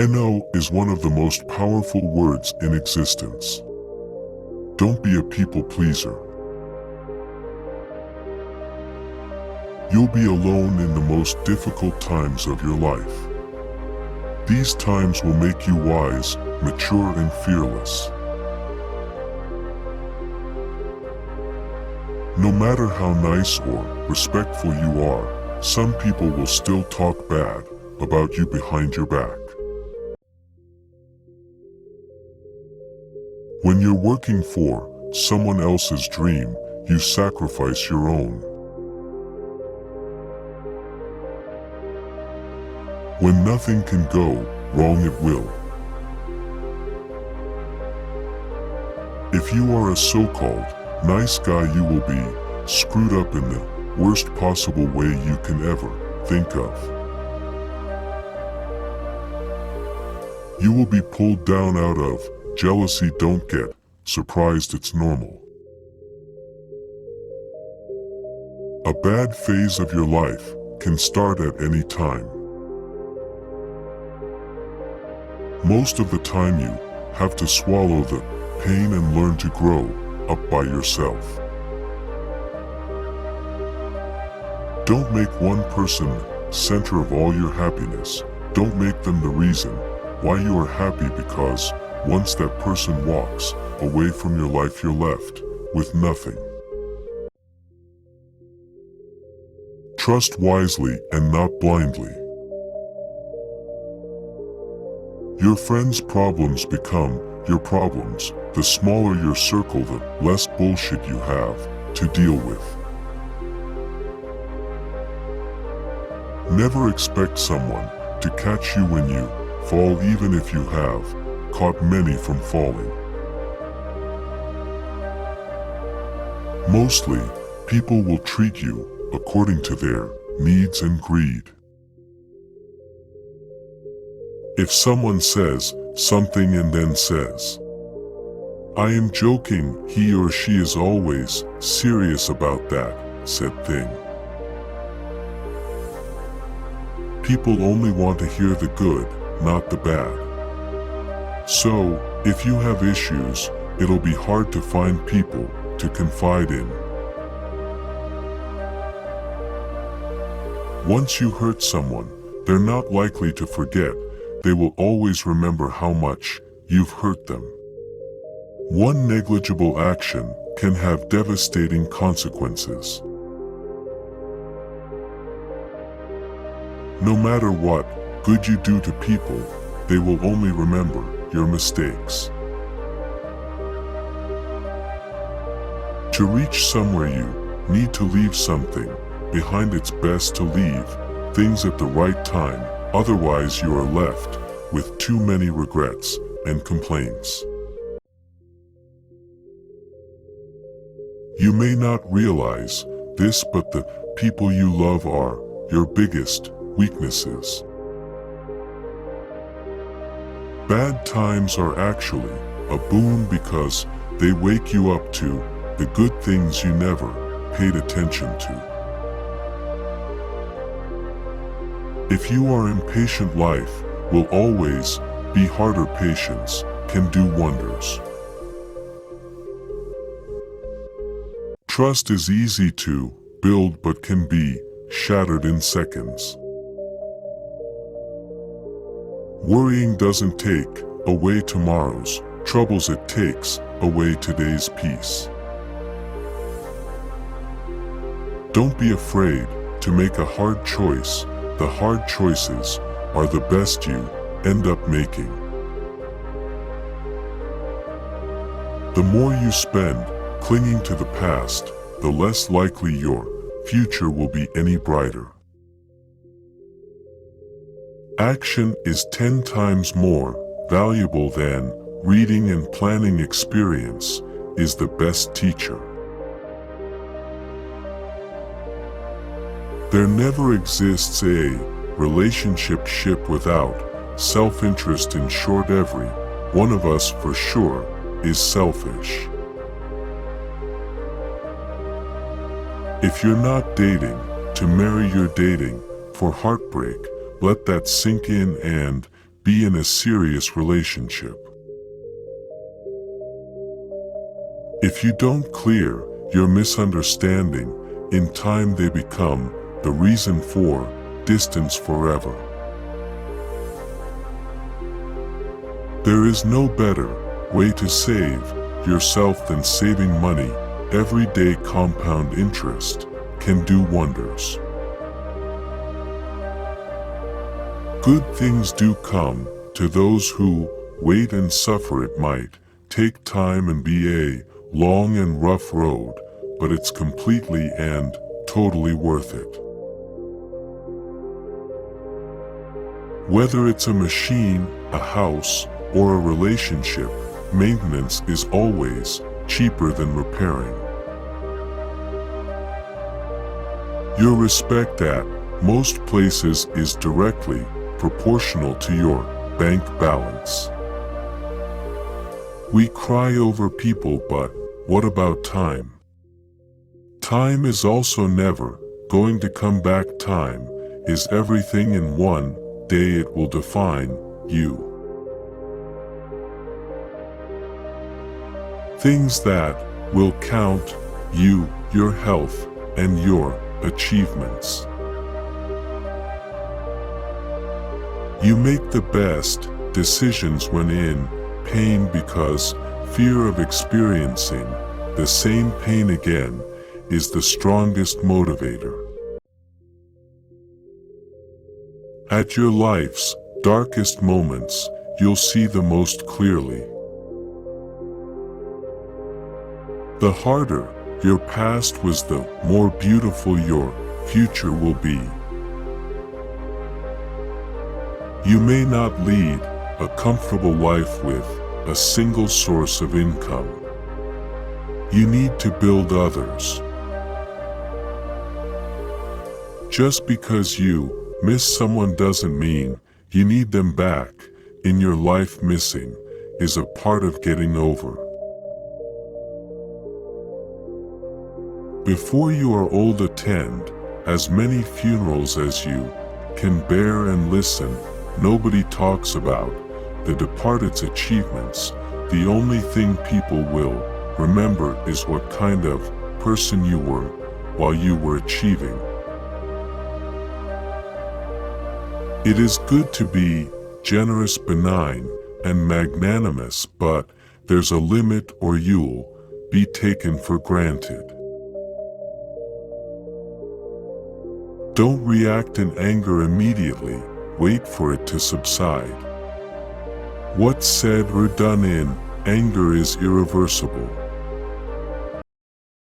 No is one of the most powerful words in existence. Don't be a people pleaser. You'll be alone in the most difficult times of your life. These times will make you wise, mature, and fearless. No matter how nice or respectful you are, some people will still talk bad about you behind your back. When you're working for someone else's dream, you sacrifice your own. When nothing can go wrong, it will. If you are a so-called nice guy, you will be screwed up in the worst possible way you can ever think of. You will be pulled down out of jealousy. Don't get surprised, it's normal. A bad phase of your life can start at any time. Most of the time you have to swallow the pain and learn to grow up by yourself. Don't make one person the center of all your happiness. Don't make them the reason why you are happy, because once that person walks away from your life, you're left with nothing. Trust wisely and not blindly. Your friends' problems become your problems. The smaller your circle, the less bullshit you have to deal with. Never expect someone to catch you when you fall, even if you have caught many from falling. Mostly, people will treat you according to their needs and greed. If someone says something and then says, "I am joking," he or she is always serious about that said thing. People only want to hear the good, not the bad. So, if you have issues, it'll be hard to find people to confide in. Once you hurt someone, they're not likely to forget. They will always remember how much you've hurt them. One negligible action can have devastating consequences. No matter what good you do to people, they will only remember your mistakes. To reach somewhere, you need to leave something behind. It's best to leave things at the right time, otherwise you are left with too many regrets and complaints. You may not realize this, but the people you love are your biggest weaknesses. Bad times are actually a boon because they wake you up to the good things you never paid attention to. If you are impatient, life will always be harder. Patience can do wonders. Trust is easy to build but can be shattered in seconds. Worrying doesn't take away tomorrow's troubles, it takes away today's peace. Don't be afraid to make a hard choice. The hard choices are the best you end up making. The more you spend clinging to the past, the less likely your future will be any brighter. Action is 10 times more valuable than reading and planning. Experience is the best teacher. There never exists a relationship without self-interest. In short, every one of us for sure is selfish. If you're not dating to marry, you're dating for heartbreak. Let that sink in and be in a serious relationship. If you don't clear your misunderstanding, in time they become the reason for distance forever. There is no better way to save yourself than saving money. Everyday compound interest can do wonders. Good things do come to those who wait and suffer. It might take time and be a long and rough road, but it's completely and totally worth it. Whether it's a machine, a house, or a relationship, maintenance is always cheaper than repairing. Your respect at most places is directly proportional to your bank balance. We cry over people, but what about time? Time is also never going to come back. Time is everything. In one day it will define you. Things that will count you, your health, and your achievements. You make the best decisions when in pain, because fear of experiencing the same pain again is the strongest motivator. At your life's darkest moments, you'll see the most clearly. The harder your past was, the more beautiful your future will be. You may not lead a comfortable life with a single source of income. You need to build others. Just because you miss someone doesn't mean you need them back in your life. Missing is a part of getting over. Before you are old, attend as many funerals as you can bear and listen. Nobody talks about the departed's achievements. The only thing people will remember is what kind of person you were while you were achieving. It is good to be generous, benign, and magnanimous, but there's a limit or you'll be taken for granted. Don't react in anger immediately. Wait for it to subside. What's said or done in anger is irreversible.